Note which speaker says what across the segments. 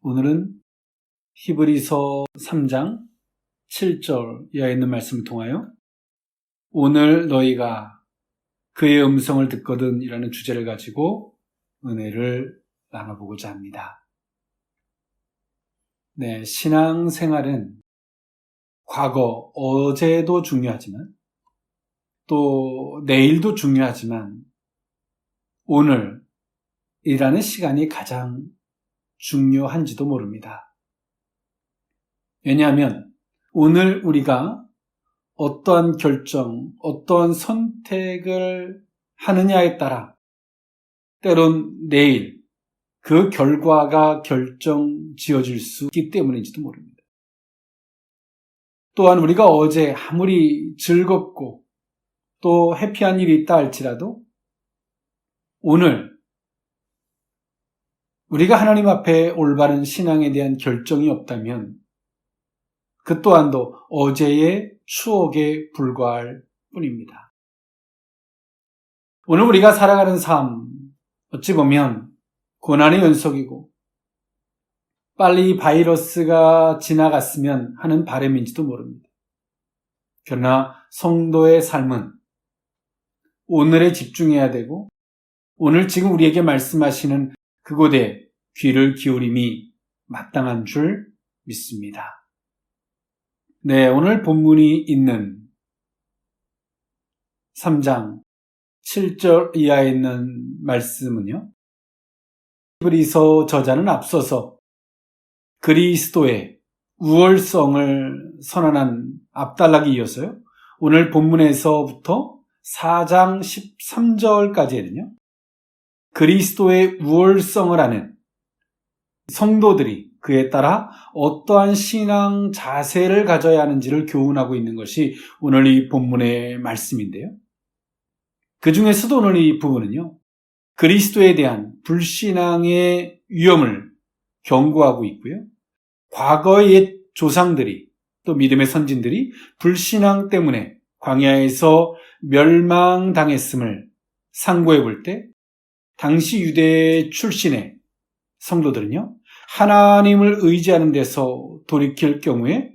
Speaker 1: 오늘은 히브리서 3장 7절 이하에 있는 말씀을 통하여 오늘 너희가 그의 음성을 듣거든 이라는 주제를 가지고 은혜를 나눠보고자 합니다. 네, 신앙생활은 과거, 어제도 중요하지만 또 내일도 중요하지만 오늘이라는 시간이 가장 중요한지도 모릅니다. 왜냐하면 오늘 우리가 어떠한 결정, 어떠한 선택을 하느냐에 따라 때론 내일 그 결과가 결정지어질 수 있기 때문인지도 모릅니다. 또한 우리가 어제 아무리 즐겁고 또 해피한 일이 있다 할지라도 오늘 우리가 하나님 앞에 올바른 신앙에 대한 결정이 없다면 그 또한도 어제의 추억에 불과할 뿐입니다. 오늘 우리가 살아가는 삶, 어찌 보면 고난의 연속이고 빨리 이 바이러스가 지나갔으면 하는 바람인지도 모릅니다. 그러나 성도의 삶은 오늘에 집중해야 되고 오늘 지금 우리에게 말씀하시는 그곳에 귀를 기울임이 마땅한 줄 믿습니다. 네, 오늘 본문이 있는 3장 7절 이하에 있는 말씀은요. 히브리서 저자는 앞서서 그리스도의 우월성을 선언한 앞단락에 이어서요. 오늘 본문에서부터 4장 13절까지는요. 그리스도의 우월성을 아는 성도들이 그에 따라 어떠한 신앙 자세를 가져야 하는지를 교훈하고 있는 것이 오늘 이 본문의 말씀인데요. 그 중에서도 오늘 이 부분은요. 그리스도에 대한 불신앙의 위험을 경고하고 있고요. 과거의 옛 조상들이 또 믿음의 선진들이 불신앙 때문에 광야에서 멸망당했음을 상고해 볼 때 당시 유대 출신의 성도들은요. 하나님을 의지하는 데서 돌이킬 경우에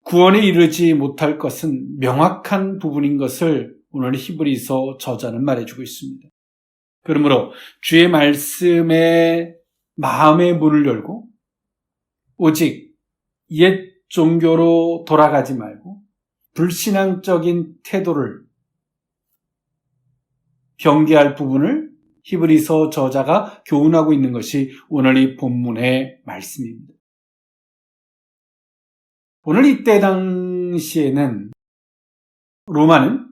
Speaker 1: 구원에 이르지 못할 것은 명확한 부분인 것을 오늘 히브리서 저자는 말해주고 있습니다. 그러므로 주의 말씀에 마음의 문을 열고 오직 옛 종교로 돌아가지 말고 불신앙적인 태도를 경계할 부분을 히브리서 저자가 교훈하고 있는 것이 오늘 이 본문의 말씀입니다. 오늘 이때 당시에는 로마는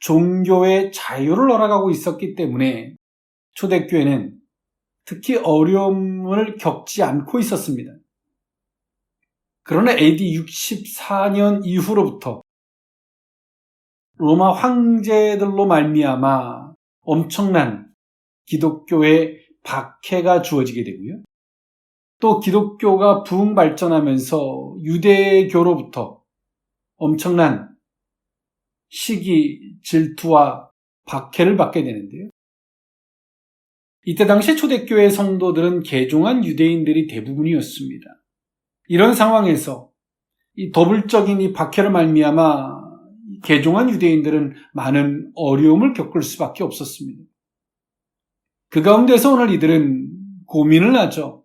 Speaker 1: 종교의 자유를 허락하고 있었기 때문에 초대교회는 특히 어려움을 겪지 않고 있었습니다. 그러나 AD 64년 이후로부터 로마 황제들로 말미암아 엄청난 기독교의 박해가 주어지게 되고요. 또 기독교가 부흥 발전하면서 유대교로부터 엄청난 시기, 질투와 박해를 받게 되는데요. 이때 당시 초대교회 성도들은 개종한 유대인들이 대부분이었습니다. 이런 상황에서 이 더불적인 이 박해를 말미암아 개종한 유대인들은 많은 어려움을 겪을 수밖에 없었습니다. 그 가운데서 오늘 이들은 고민을 하죠.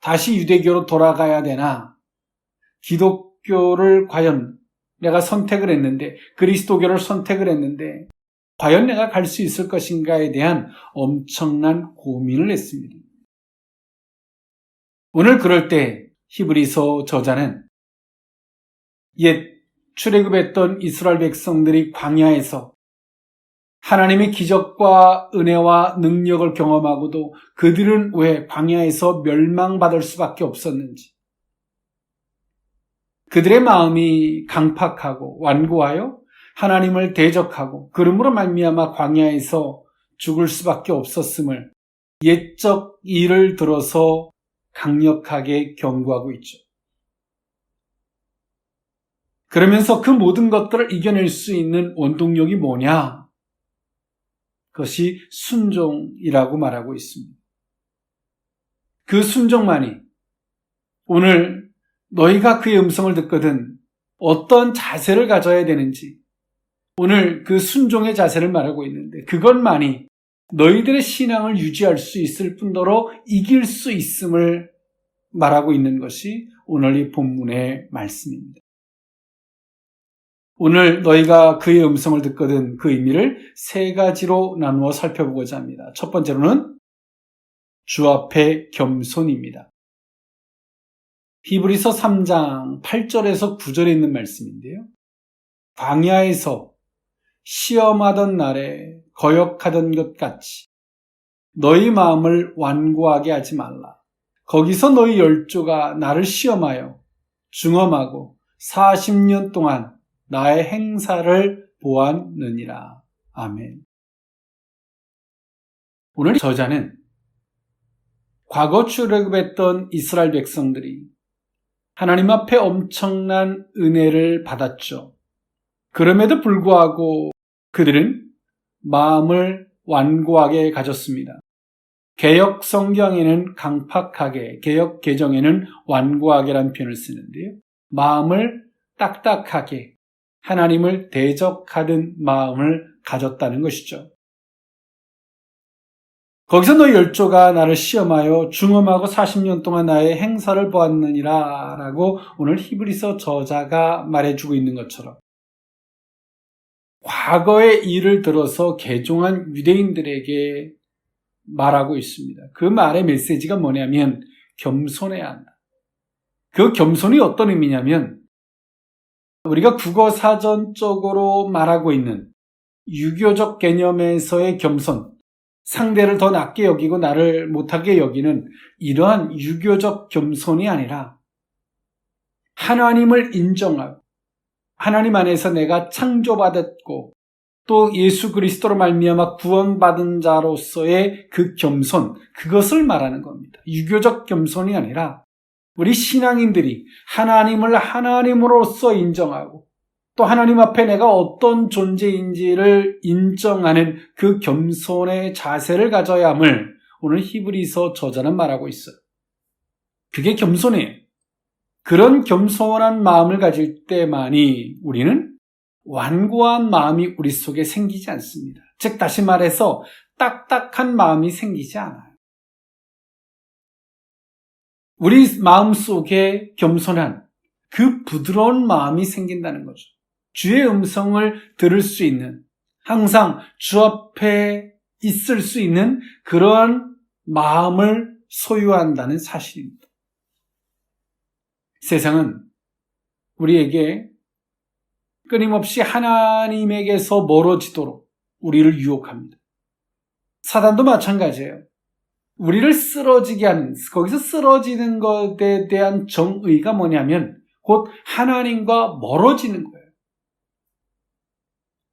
Speaker 1: 다시 유대교로 돌아가야 되나? 기독교를 과연 내가 선택을 했는데, 그리스도교를 선택을 했는데 과연 내가 갈 수 있을 것인가에 대한 엄청난 고민을 했습니다. 오늘 그럴 때 히브리서 저자는 옛 출애굽했던 이스라엘 백성들이 광야에서 하나님의 기적과 은혜와 능력을 경험하고도 그들은 왜 광야에서 멸망받을 수밖에 없었는지, 그들의 마음이 강팍하고 완고하여 하나님을 대적하고 그러므로 말미암아 광야에서 죽을 수밖에 없었음을 옛적 일을 들어서 강력하게 경고하고 있죠. 그러면서 그 모든 것들을 이겨낼 수 있는 원동력이 뭐냐? 그것이 순종이라고 말하고 있습니다. 그 순종만이 오늘 너희가 그의 음성을 듣거든 어떤 자세를 가져야 되는지 오늘 그 순종의 자세를 말하고 있는데 그것만이 너희들의 신앙을 유지할 수 있을 뿐더러 이길 수 있음을 말하고 있는 것이 오늘 이 본문의 말씀입니다. 오늘 너희가 그의 음성을 듣거든 그 의미를 세 가지로 나누어 살펴보고자 합니다. 첫 번째로는 주 앞에 겸손입니다. 히브리서 3장 8절에서 9절에 있는 말씀인데요. 광야에서 시험하던 날에 거역하던 것 같이 너희 마음을 완고하게 하지 말라. 거기서 너희 열조가 나를 시험하여 중험하고 40년 동안 나의 행사를 보았느니라. 아멘. 오늘 저자는 과거 출애굽했던 이스라엘 백성들이 하나님 앞에 엄청난 은혜를 받았죠. 그럼에도 불구하고 그들은 마음을 완고하게 가졌습니다. 개역 성경에는 강팍하게, 개역 개정에는 완고하게라는 표현을 쓰는데요. 마음을 딱딱하게, 하나님을 대적하는 마음을 가졌다는 것이죠. 거기서 너희 열조가 나를 시험하여 중험하고 40년 동안 나의 행사를 보았느니라 라고 오늘 히브리서 저자가 말해주고 있는 것처럼 과거의 일을 들어서 개종한 유대인들에게 말하고 있습니다. 그 말의 메시지가 뭐냐면 겸손해야 한다. 그 겸손이 어떤 의미냐면 우리가 국어사전적으로 말하고 있는 유교적 개념에서의 겸손, 상대를 더 낮게 여기고 나를 못하게 여기는 이러한 유교적 겸손이 아니라 하나님을 인정하고 하나님 안에서 내가 창조받았고 또 예수 그리스도로 말미암아 구원받은 자로서의 그 겸손, 그것을 말하는 겁니다. 유교적 겸손이 아니라 우리 신앙인들이 하나님을 하나님으로서 인정하고 또 하나님 앞에 내가 어떤 존재인지를 인정하는 그 겸손의 자세를 가져야 함을 오늘 히브리서 저자는 말하고 있어요. 그게 겸손이에요. 그런 겸손한 마음을 가질 때만이 우리는 완고한 마음이 우리 속에 생기지 않습니다. 즉 다시 말해서 딱딱한 마음이 생기지 않아요. 우리 마음 속에 겸손한 그 부드러운 마음이 생긴다는 거죠. 주의 음성을 들을 수 있는, 항상 주 앞에 있을 수 있는 그러한 마음을 소유한다는 사실입니다. 세상은 우리에게 끊임없이 하나님에게서 멀어지도록 우리를 유혹합니다. 사단도 마찬가지예요. 우리를 쓰러지게 하는, 거기서 쓰러지는 것에 대한 정의가 뭐냐면 곧 하나님과 멀어지는 거예요.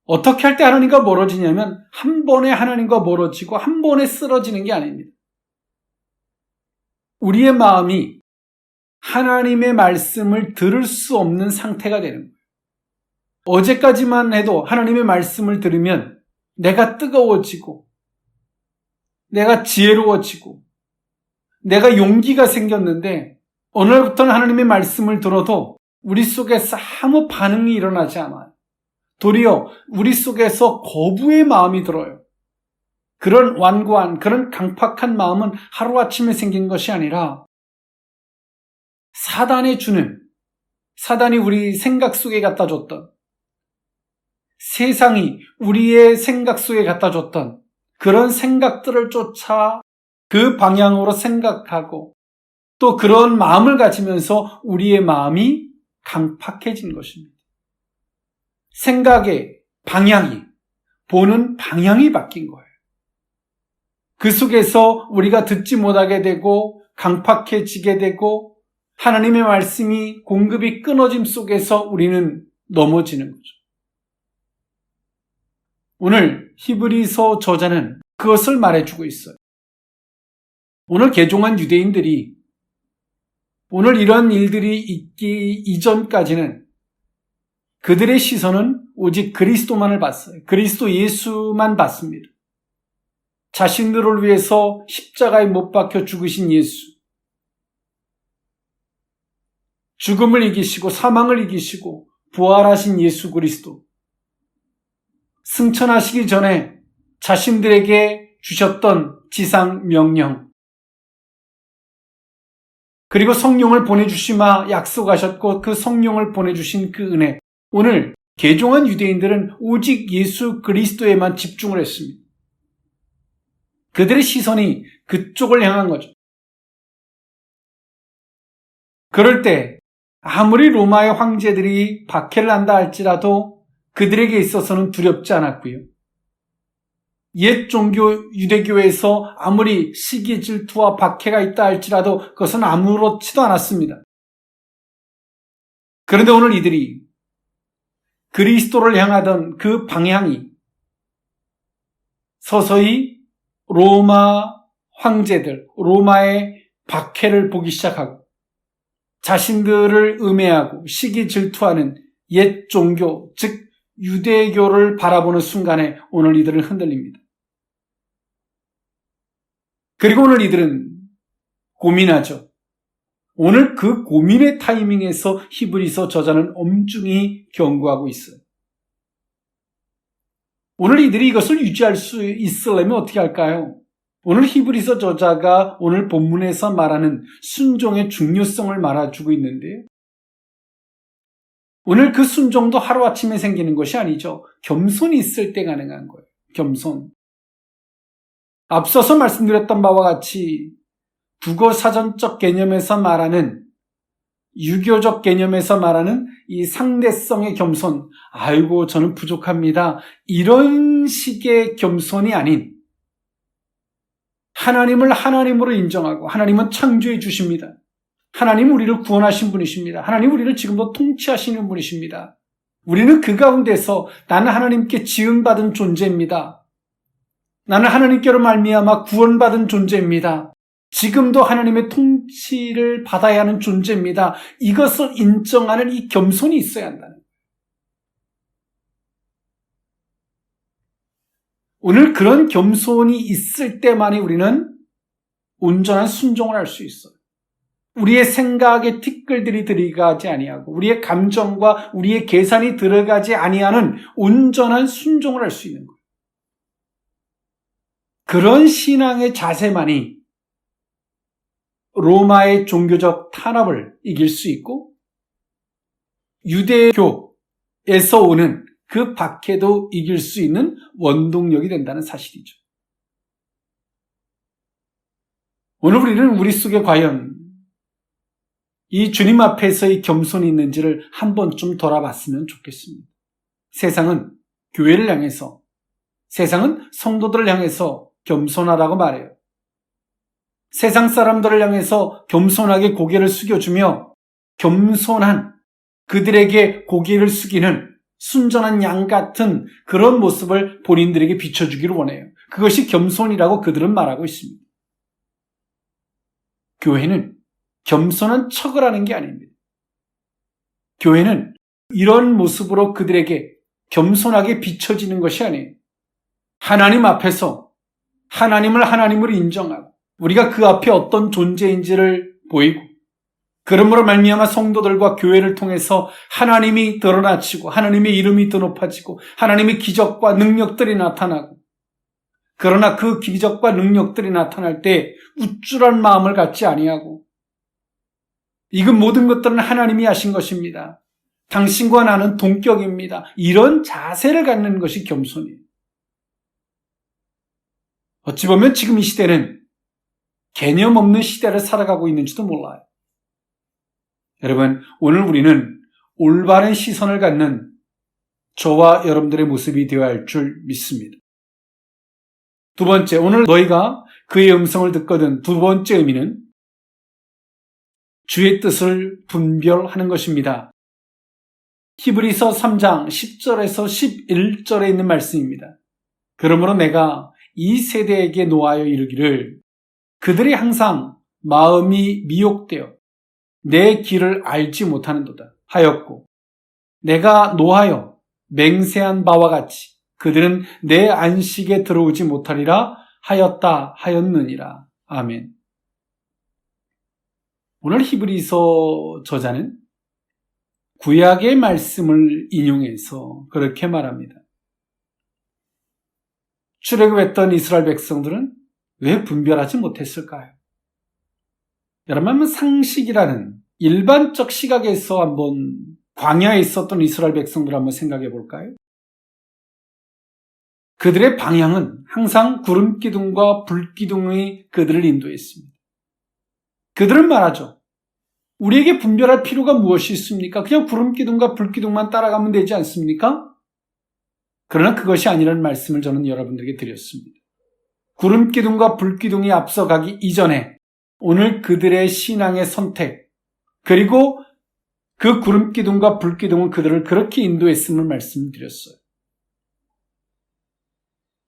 Speaker 1: 어떻게 할 때 하나님과 멀어지냐면 한 번에 하나님과 멀어지고 한 번에 쓰러지는 게 아닙니다. 우리의 마음이 하나님의 말씀을 들을 수 없는 상태가 되는 거예요. 어제까지만 해도 하나님의 말씀을 들으면 내가 뜨거워지고 내가 지혜로워지고 내가 용기가 생겼는데 어느 날부터는 하나님의 말씀을 들어도 우리 속에서 아무 반응이 일어나지 않아요. 도리어 우리 속에서 거부의 마음이 들어요. 그런 완고한, 그런 강팍한 마음은 하루아침에 생긴 것이 아니라 사단이 우리 생각 속에 갖다 줬던, 세상이 우리의 생각 속에 갖다 줬던 그런 생각들을 쫓아 그 방향으로 생각하고 또 그런 마음을 가지면서 우리의 마음이 강팍해진 것입니다. 생각의 방향이, 보는 방향이 바뀐 거예요. 그 속에서 우리가 듣지 못하게 되고 강팍해지게 되고 하나님의 말씀이 공급이 끊어짐 속에서 우리는 넘어지는 거죠. 오늘 히브리서 저자는 그것을 말해주고 있어요. 오늘 개종한 유대인들이 오늘 이런 일들이 있기 이전까지는 그들의 시선은 오직 그리스도만을 봤어요. 그리스도 예수만 봤습니다. 자신들을 위해서 십자가에 못 박혀 죽으신 예수, 죽음을 이기시고 사망을 이기시고 부활하신 예수 그리스도, 승천하시기 전에 자신들에게 주셨던 지상 명령, 그리고 성령을 보내주시마 약속하셨고 그 성령을 보내주신 그 은혜, 오늘 개종한 유대인들은 오직 예수 그리스도에만 집중을 했습니다. 그들의 시선이 그쪽을 향한 거죠. 그럴 때 아무리 로마의 황제들이 박해를 한다 할지라도 그들에게 있어서는 두렵지 않았고요. 옛 종교 유대교에서 아무리 시기 질투와 박해가 있다 할지라도 그것은 아무렇지도 않았습니다. 그런데 오늘 이들이 그리스도를 향하던 그 방향이 서서히 로마 황제들, 로마의 박해를 보기 시작하고 자신들을 음해하고 시기 질투하는 옛 종교, 즉 유대교를 바라보는 순간에 오늘 이들은 흔들립니다. 그리고 오늘 이들은 고민하죠. 오늘 그 고민의 타이밍에서 히브리서 저자는 엄중히 경고하고 있어요. 오늘 이들이 이것을 유지할 수 있으려면 어떻게 할까요? 오늘 히브리서 저자가 오늘 본문에서 말하는 순종의 중요성을 말해주고 있는데요. 오늘 그 순종도 하루아침에 생기는 것이 아니죠. 겸손이 있을 때 가능한 거예요. 겸손. 앞서서 말씀드렸던 바와 같이 국어사전적 개념에서 말하는, 유교적 개념에서 말하는 이 상대성의 겸손, 아이고 저는 부족합니다, 이런 식의 겸손이 아닌 하나님을 하나님으로 인정하고 하나님은 창조해 주십니다. 하나님 우리를 구원하신 분이십니다. 하나님 우리를 지금도 통치하시는 분이십니다. 우리는 그 가운데서 나는 하나님께 지음받은 존재입니다. 나는 하나님께로 말미암아 구원받은 존재입니다. 지금도 하나님의 통치를 받아야 하는 존재입니다. 이것을 인정하는 이 겸손이 있어야 한다는 거예요. 오늘 그런 겸손이 있을 때만이 우리는 온전한 순종을 할 수 있어요. 우리의 생각에 티끌들이 들어가지 아니하고 우리의 감정과 우리의 계산이 들어가지 아니하는 온전한 순종을 할 수 있는 거예요. 그런 신앙의 자세만이 로마의 종교적 탄압을 이길 수 있고 유대교에서 오는 그 박해도 이길 수 있는 원동력이 된다는 사실이죠. 오늘 우리는 우리 속에 과연 이 주님 앞에서의 겸손이 있는지를 한 번쯤 돌아봤으면 좋겠습니다. 세상은 교회를 향해서, 세상은 성도들을 향해서 겸손하라고 말해요. 세상 사람들을 향해서 겸손하게 고개를 숙여주며 겸손한 그들에게 고개를 숙이는 순전한 양 같은 그런 모습을 본인들에게 비춰주기를 원해요. 그것이 겸손이라고 그들은 말하고 있습니다. 교회는 겸손한 척을 하는 게 아닙니다. 교회는 이런 모습으로 그들에게 겸손하게 비춰지는 것이 아니에요. 하나님 앞에서 하나님을 하나님으로 인정하고 우리가 그 앞에 어떤 존재인지를 보이고 그러므로 말미암아 성도들과 교회를 통해서 하나님이 드러나치고 하나님의 이름이 더 높아지고 하나님의 기적과 능력들이 나타나고, 그러나 그 기적과 능력들이 나타날 때 우쭐한 마음을 갖지 아니하고 이건 모든 것들은 하나님이 하신 것입니다. 당신과 나는 동격입니다. 이런 자세를 갖는 것이 겸손이에요. 어찌 보면 지금 이 시대는 개념 없는 시대를 살아가고 있는지도 몰라요. 여러분, 오늘 우리는 올바른 시선을 갖는 저와 여러분들의 모습이 되어야 할 줄 믿습니다. 두 번째, 오늘 너희가 그의 음성을 듣거든. 두 번째 의미는 주의 뜻을 분별하는 것입니다. 히브리서 3장 10절에서 11절에 있는 말씀입니다. 그러므로 내가 이 세대에게 노하여 이르기를 그들이 항상 마음이 미혹되어 내 길을 알지 못하는도다 하였고, 내가 노하여 맹세한 바와 같이 그들은 내 안식에 들어오지 못하리라 하였다 하였느니라. 아멘. 오늘 히브리서 저자는 구약의 말씀을 인용해서 그렇게 말합니다. 출애굽했던 이스라엘 백성들은 왜 분별하지 못했을까요? 여러분, 한번 상식이라는 일반적 시각에서 한번 광야에 있었던 이스라엘 백성들 한번 생각해 볼까요? 그들의 방향은 항상 구름기둥과 불기둥이 그들을 인도했습니다. 그들은 말하죠. 우리에게 분별할 필요가 무엇이 있습니까? 그냥 구름기둥과 불기둥만 따라가면 되지 않습니까? 그러나 그것이 아니라는 말씀을 저는 여러분들에게 드렸습니다. 구름기둥과 불기둥이 앞서가기 이전에 오늘 그들의 신앙의 선택, 그리고 그 구름기둥과 불기둥은 그들을 그렇게 인도했음을 말씀드렸어요.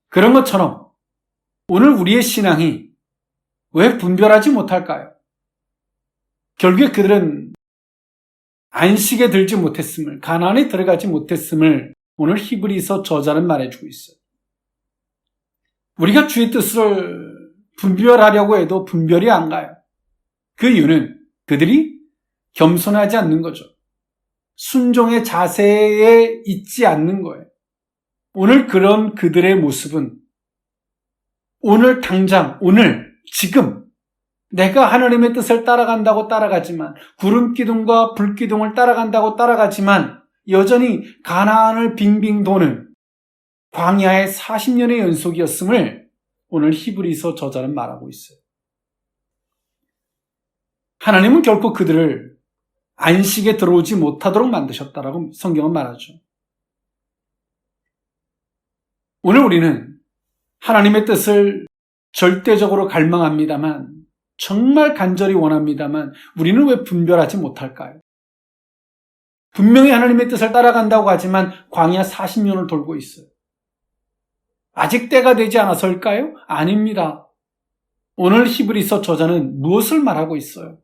Speaker 1: 그런 것처럼 오늘 우리의 신앙이 왜 분별하지 못할까요? 결국에 그들은 안식에 들지 못했음을, 가나안에 들어가지 못했음을 오늘 히브리서 저자는 말해주고 있어요. 우리가 주의 뜻을 분별하려고 해도 분별이 안 가요. 그 이유는 그들이 겸손하지 않는 거죠. 순종의 자세에 있지 않는 거예요. 오늘 그런 그들의 모습은 오늘 당장, 오늘, 지금 내가 하나님의 뜻을 따라간다고 따라가지만, 구름기둥과 불기둥을 따라간다고 따라가지만 여전히 가나안을 빙빙 도는 광야의 40년의 연속이었음을 오늘 히브리서 저자는 말하고 있어요. 하나님은 결코 그들을 안식에 들어오지 못하도록 만드셨다라고 성경은 말하죠. 오늘 우리는 하나님의 뜻을 절대적으로 갈망합니다만, 정말 간절히 원합니다만 우리는 왜 분별하지 못할까요? 분명히 하나님의 뜻을 따라간다고 하지만 광야 40년을 돌고 있어요. 아직 때가 되지 않아서일까요? 아닙니다. 오늘 히브리서 저자는 무엇을 말하고 있어요?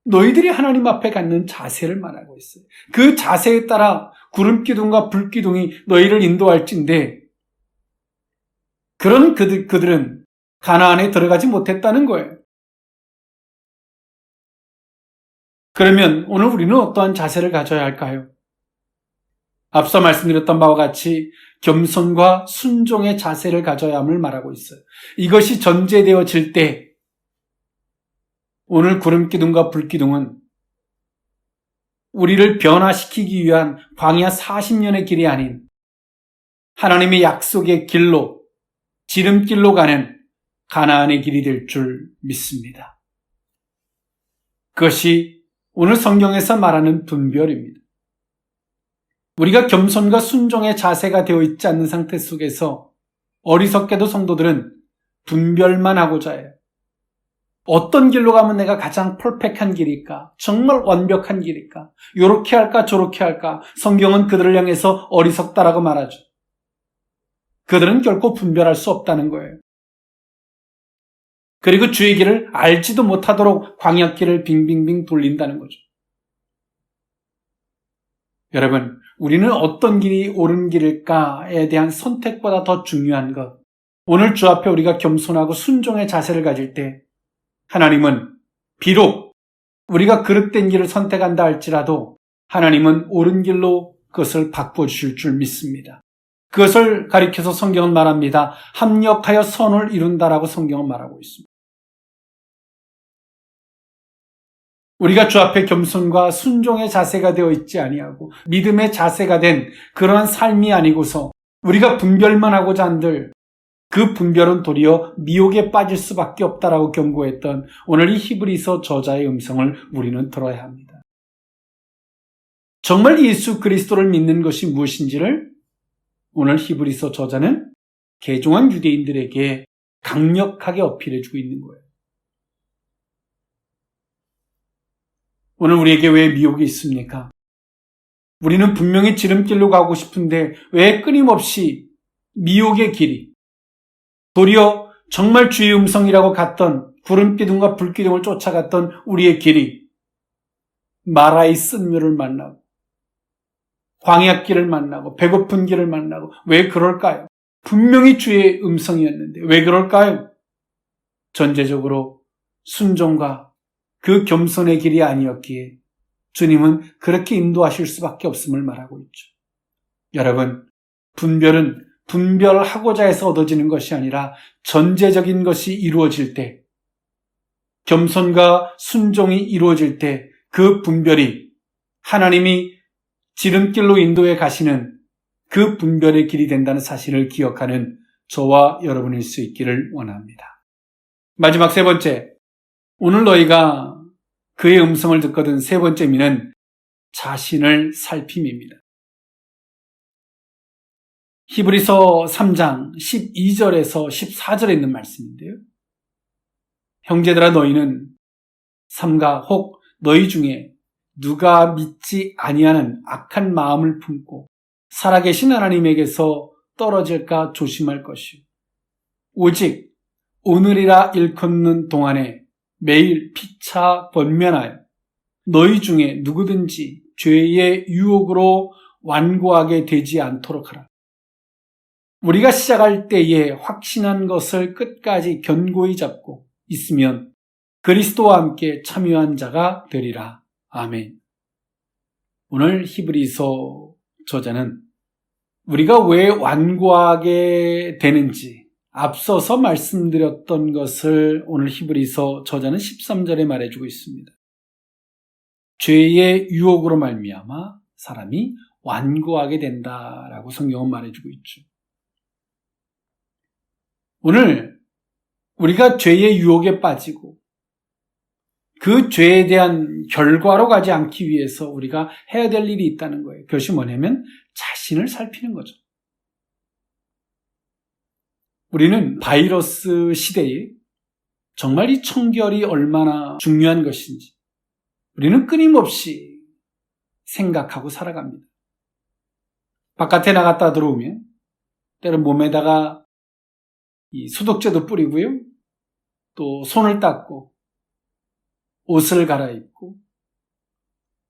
Speaker 1: 너희들이 하나님 앞에 갖는 자세를 말하고 있어요. 그 자세에 따라 구름기둥과 불기둥이 너희를 인도할진데, 그런 그들은 가나안에 들어가지 못했다는 거예요. 그러면 오늘 우리는 어떠한 자세를 가져야 할까요? 앞서 말씀드렸던 바와 같이 겸손과 순종의 자세를 가져야 함을 말하고 있어요. 이것이 전제되어질 때 오늘 구름기둥과 불기둥은 우리를 변화시키기 위한 광야 40년의 길이 아닌 하나님의 약속의 길로, 지름길로 가는 가나안의 길이 될 줄 믿습니다. 그것이 오늘 성경에서 말하는 분별입니다. 우리가 겸손과 순종의 자세가 되어 있지 않는 상태 속에서 어리석게도 성도들은 분별만 하고자 해요. 어떤 길로 가면 내가 가장 퍼펙트한 길일까? 정말 완벽한 길일까? 요렇게 할까? 저렇게 할까? 성경은 그들을 향해서 어리석다라고 말하죠. 그들은 결코 분별할 수 없다는 거예요. 그리고 주의 길을 알지도 못하도록 광야길을 빙빙빙 돌린다는 거죠. 여러분, 우리는 어떤 길이 옳은 길일까에 대한 선택보다 더 중요한 것, 오늘 주 앞에 우리가 겸손하고 순종의 자세를 가질 때 하나님은 비록 우리가 그릇된 길을 선택한다 할지라도 하나님은 옳은 길로 그것을 바꿔주실 줄 믿습니다. 그것을 가리켜서 성경은 말합니다. 합력하여 선을 이룬다라고 성경은 말하고 있습니다. 우리가 주 앞에 겸손과 순종의 자세가 되어 있지 아니하고 믿음의 자세가 된 그러한 삶이 아니고서 우리가 분별만 하고자 한들 그 분별은 도리어 미혹에 빠질 수밖에 없다라고 경고했던 오늘 이 히브리서 저자의 음성을 우리는 들어야 합니다. 정말 예수 그리스도를 믿는 것이 무엇인지를 오늘 히브리서 저자는 개종한 유대인들에게 강력하게 어필해주고 있는 거예요. 오늘 우리에게 왜 미혹이 있습니까? 우리는 분명히 지름길로 가고 싶은데 왜 끊임없이 미혹의 길이, 도리어 정말 주의 음성이라고 갔던 구름기둥과 불기둥을 쫓아갔던 우리의 길이 마라의 쓴물을 만나고 광야길을 만나고 배고픈 길을 만나고 왜 그럴까요? 분명히 주의 음성이었는데 왜 그럴까요? 전제적으로 순종과 그 겸손의 길이 아니었기에 주님은 그렇게 인도하실 수밖에 없음을 말하고 있죠. 여러분, 분별은 분별하고자 해서 얻어지는 것이 아니라 전제적인 것이 이루어질 때, 겸손과 순종이 이루어질 때 그 분별이 하나님이 지름길로 인도해 가시는 그 분별의 길이 된다는 사실을 기억하는 저와 여러분일 수 있기를 원합니다. 마지막 세 번째, 오늘 너희가 그의 음성을 듣거든 세 번째 미는 자신을 살핌입니다. 히브리서 3장 12절에서 14절에 있는 말씀인데요. 형제들아 너희는 삼가 혹 너희 중에 누가 믿지 아니하는 악한 마음을 품고 살아계신 하나님에게서 떨어질까 조심할 것이요. 오직 오늘이라 일컫는 동안에 매일 피차 번면하여 너희 중에 누구든지 죄의 유혹으로 완고하게 되지 않도록 하라. 우리가 시작할 때에 확신한 것을 끝까지 견고히 잡고 있으면 그리스도와 함께 참여한 자가 되리라. 아멘. 오늘 히브리서 저자는 우리가 왜 완고하게 되는지 앞서서 말씀드렸던 것을 오늘 히브리서 저자는 13절에 말해주고 있습니다. 죄의 유혹으로 말미암아 사람이 완고하게 된다라고 성경은 말해주고 있죠. 오늘 우리가 죄의 유혹에 빠지고 그 죄에 대한 결과로 가지 않기 위해서 우리가 해야 될 일이 있다는 거예요. 그것이 뭐냐면 자신을 살피는 거죠. 우리는 바이러스 시대에 정말 이 청결이 얼마나 중요한 것인지 우리는 끊임없이 생각하고 살아갑니다. 바깥에 나갔다 들어오면 때론 몸에다가 이 소독제도 뿌리고요. 또 손을 닦고 옷을 갈아입고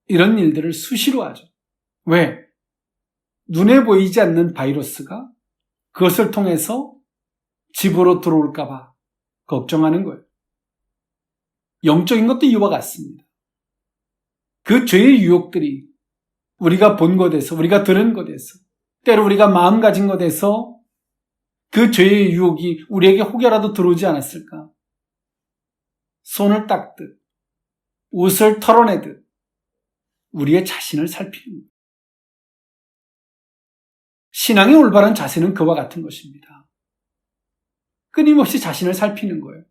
Speaker 1: 이런 일들을 수시로 하죠. 왜? 눈에 보이지 않는 바이러스가 그것을 통해서 집으로 들어올까 봐 걱정하는 거예요. 영적인 것도 이와 같습니다. 그 죄의 유혹들이 우리가 본 것에서, 우리가 들은 것에서, 때로 우리가 마음 가진 것에서 그 죄의 유혹이 우리에게 혹여라도 들어오지 않았을까? 손을 닦듯, 옷을 털어내듯 우리의 자신을 살피는 거예요. 신앙의 올바른 자세는 그와 같은 것입니다. 끊임없이 자신을 살피는 거예요.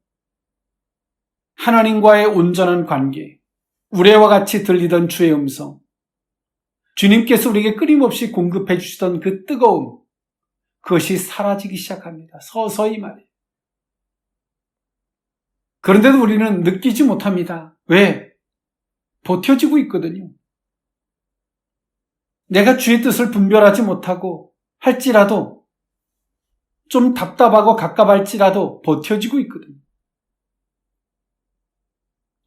Speaker 1: 하나님과의 온전한 관계, 우레와 같이 들리던 주의 음성, 주님께서 우리에게 끊임없이 공급해 주시던 그 뜨거움, 그것이 사라지기 시작합니다. 서서히 말이에요. 그런데도 우리는 느끼지 못합니다. 왜? 버텨지고 있거든요. 내가 주의 뜻을 분별하지 못하고 할지라도 좀 답답하고 갑갑할지라도 버텨지고 있거든요.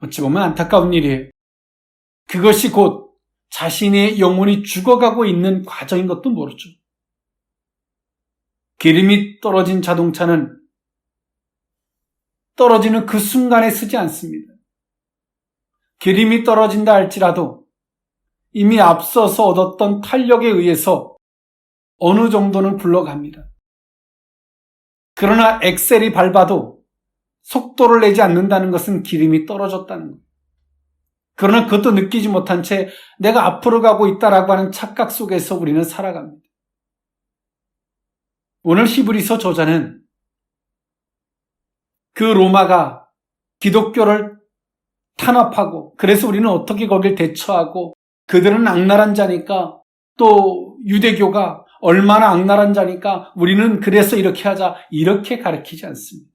Speaker 1: 어찌 보면 안타까운 일이에요. 그것이 곧 자신의 영혼이 죽어가고 있는 과정인 것도 모르죠. 기름이 떨어진 자동차는 떨어지는 그 순간에 쓰지 않습니다. 기름이 떨어진다 할지라도 이미 앞서서 얻었던 탄력에 의해서 어느 정도는 굴러갑니다. 그러나 엑셀이 밟아도 속도를 내지 않는다는 것은 기름이 떨어졌다는 거예요. 그러나 그것도 느끼지 못한 채 내가 앞으로 가고 있다라고 하는 착각 속에서 우리는 살아갑니다. 오늘 히브리서 저자는 그 로마가 기독교를 탄압하고 그래서 우리는 어떻게 거길 대처하고 그들은 악랄한 자니까 또 유대교가 얼마나 악랄한 자니까 우리는 그래서 이렇게 하자 이렇게 가르치지 않습니다.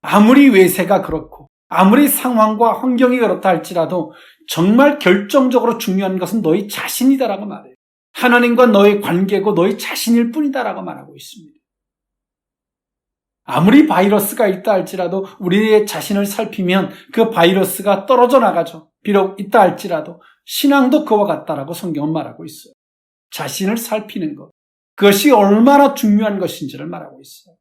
Speaker 1: 아무리 외세가 그렇고 아무리 상황과 환경이 그렇다 할지라도 정말 결정적으로 중요한 것은 너희 자신이다라고 말해요. 하나님과 너의 관계고 너희 자신일 뿐이다라고 말하고 있습니다. 아무리 바이러스가 있다 할지라도 우리의 자신을 살피면 그 바이러스가 떨어져 나가죠. 비록 있다 할지라도 신앙도 그와 같다라고 성경은 말하고 있어요. 자신을 살피는 것. 그것이 얼마나 중요한 것인지를 말하고 있어요.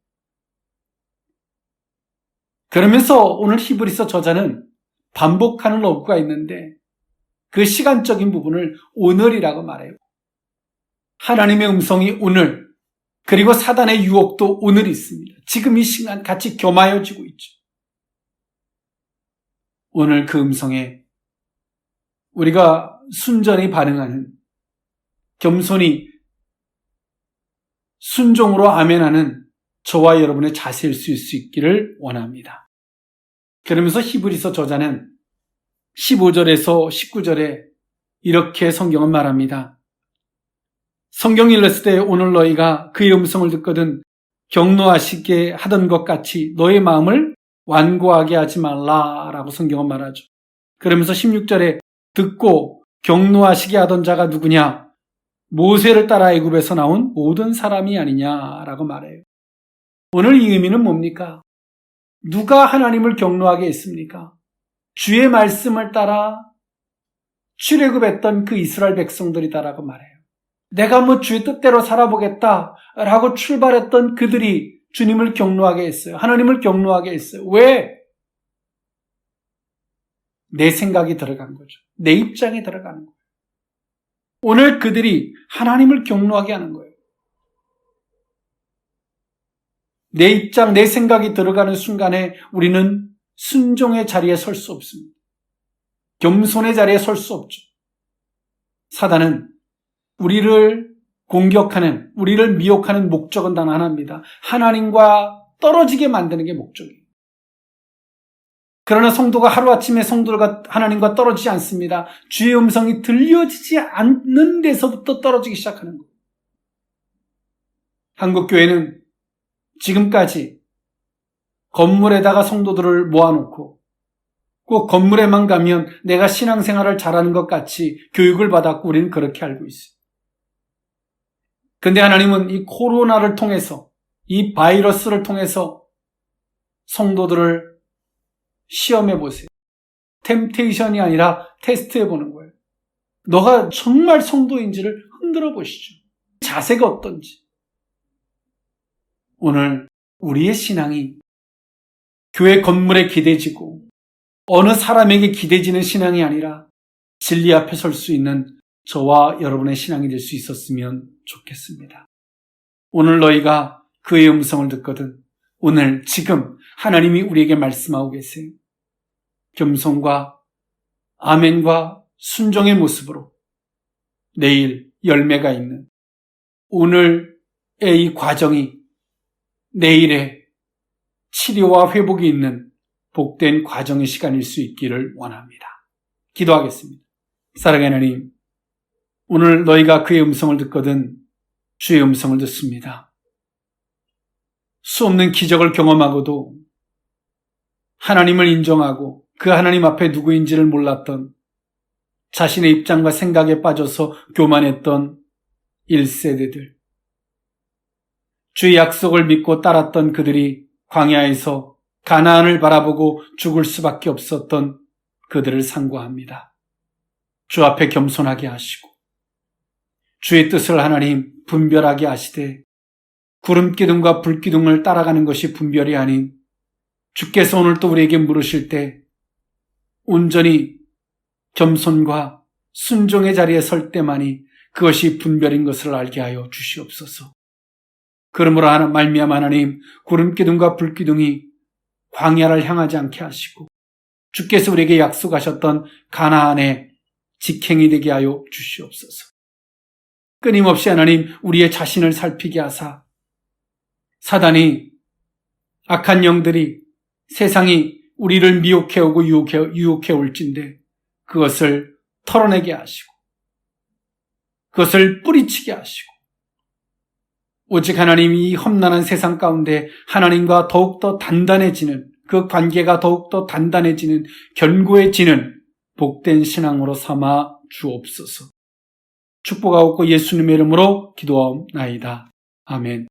Speaker 1: 그러면서 오늘 히브리서 저자는 반복하는 어구가 있는데 그 시간적인 부분을 오늘이라고 말해요. 하나님의 음성이 오늘, 그리고 사단의 유혹도 오늘 있습니다. 지금 이 시간 같이 겸하여지고 있죠. 오늘 그 음성에 우리가 순전히 반응하는, 겸손히 순종으로 아멘하는 저와 여러분의 자세일 수 있기를 원합니다. 그러면서 히브리서 저자는 15절에서 19절에 이렇게 성경은 말합니다. 성경이 일렀을 때 오늘 너희가 그의 음성을 듣거든 경노하시게 하던 것 같이 너의 마음을 완고하게 하지 말라라고 성경은 말하죠. 그러면서 16절에 듣고 경노하시게 하던 자가 누구냐? 모세를 따라 애굽에서 나온 모든 사람이 아니냐라고 말해요. 오늘 이 의미는 뭡니까? 누가 하나님을 경노하게 했습니까? 주의 말씀을 따라 출애굽했던 그 이스라엘 백성들이다라고 말해요. 내가 주의 뜻대로 살아보겠다라고 출발했던 그들이 주님을 경노하게 했어요. 하나님을 경노하게 했어요. 왜? 내 생각이 들어간 거죠. 내 입장이 들어가는 거예요. 오늘 그들이 하나님을 경노하게 하는 거예요. 내 입장, 내 생각이 들어가는 순간에 우리는 순종의 자리에 설 수 없습니다. 겸손의 자리에 설 수 없죠. 사단은 우리를 공격하는, 우리를 미혹하는 목적은 단 하나입니다. 하나님과 떨어지게 만드는 게 목적이에요. 그러나 성도가 하루아침에 성도가 하나님과 떨어지지 않습니다. 주의 음성이 들려지지 않는 데서부터 떨어지기 시작하는 거예요. 한국교회는 지금까지 건물에다가 성도들을 모아놓고 꼭 건물에만 가면 내가 신앙생활을 잘하는 것 같이 교육을 받았고 우리는 그렇게 알고 있어요. 근데 하나님은 이 코로나를 통해서, 이 바이러스를 통해서 성도들을 시험해 보세요. 템테이션이 아니라 테스트해 보는 거예요. 너가 정말 성도인지를 흔들어 보시죠. 자세가 어떤지. 오늘 우리의 신앙이 교회 건물에 기대지고 어느 사람에게 기대지는 신앙이 아니라 진리 앞에 설 수 있는 저와 여러분의 신앙이 될 수 있었으면 좋겠습니다. 오늘 너희가 그의 음성을 듣거든 오늘 지금 하나님이 우리에게 말씀하고 계세요. 겸손과 아멘과 순종의 모습으로 내일 열매가 있는 오늘의 이 과정이 내일의 치료와 회복이 있는 복된 과정의 시간일 수 있기를 원합니다. 기도하겠습니다. 사랑하는 하나님, 오늘 너희가 그의 음성을 듣거든 주의 음성을 듣습니다. 수없는 기적을 경험하고도 하나님을 인정하고 그 하나님 앞에 누구인지를 몰랐던 자신의 입장과 생각에 빠져서 교만했던 1세대들. 주의 약속을 믿고 따랐던 그들이 광야에서 가나안을 바라보고 죽을 수밖에 없었던 그들을 상고합니다. 주 앞에 겸손하게 하시고 주의 뜻을 하나님 분별하게 하시되 구름기둥과 불기둥을 따라가는 것이 분별이 아닌 주께서 오늘 또 우리에게 물으실 때 온전히 겸손과 순종의 자리에 설 때만이 그것이 분별인 것을 알게 하여 주시옵소서. 그러므로 말미암아 하나님 구름기둥과 불기둥이 광야를 향하지 않게 하시고 주께서 우리에게 약속하셨던 가나안의 직행이 되게 하여 주시옵소서. 끊임없이 하나님 우리의 자신을 살피게 하사 사단이 악한 영들이 세상이 우리를 미혹해오고 유혹해올진데 그것을 털어내게 하시고 그것을 뿌리치게 하시고 오직 하나님이 이 험난한 세상 가운데 하나님과 더욱더 단단해지는 그 관계가 더욱더 단단해지는 견고해지는 복된 신앙으로 삼아 주옵소서. 축복하옵고 예수님의 이름으로 기도하옵나이다. 아멘.